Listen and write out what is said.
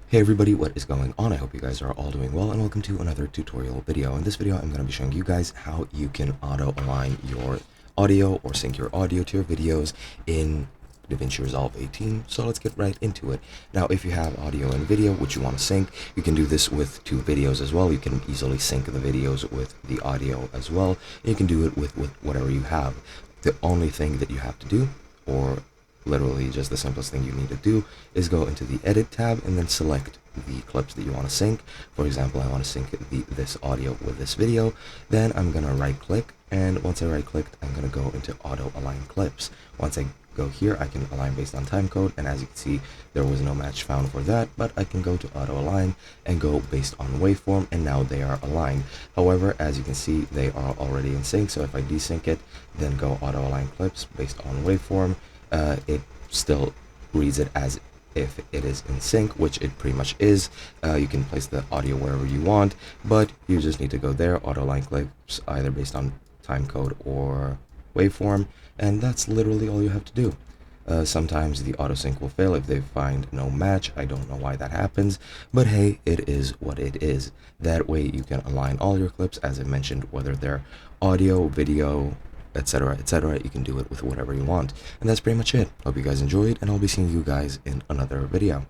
Hey everybody, what is going on? I hope you guys are all doing well, and welcome to another tutorial video. In this video, I'm going to be showing you guys how you can auto-align your audio or sync your audio to your videos in Davinci Resolve 18. So let's get right into it. Now, if you have audio and video which you want to sync, you can do this with two videos as well. You can easily sync the videos with the audio as well. And you can do it with whatever you have. The only thing that you have to do, or literally just the simplest thing you need to do, is go into the edit tab and then select the clips that you want to sync. For example, I want to sync this audio with this video. Then I'm going to right click, and once I right clicked, I'm going to go into auto align clips. Once I go here, I can align based on time code, and as you can see, there was no match found for that, but I can go to auto align and go based on waveform, and now they are aligned. However, as you can see, they are already in sync, so if I desync it, then go auto align clips based on waveform, it still reads it as if it is in sync, which it pretty much is. You can place the audio wherever you want, but you just need to go there, auto align clips, either based on time code or waveform, and that's literally all you have to do. Sometimes the auto sync will fail if they find no match. I don't know why that happens, but hey, it is what it is. That way you can align all your clips, as I mentioned, whether they're audio, video, etc, etc. You can do it with whatever you want, and that's pretty much it. Hope you guys enjoyed, and I'll be seeing you guys in another video.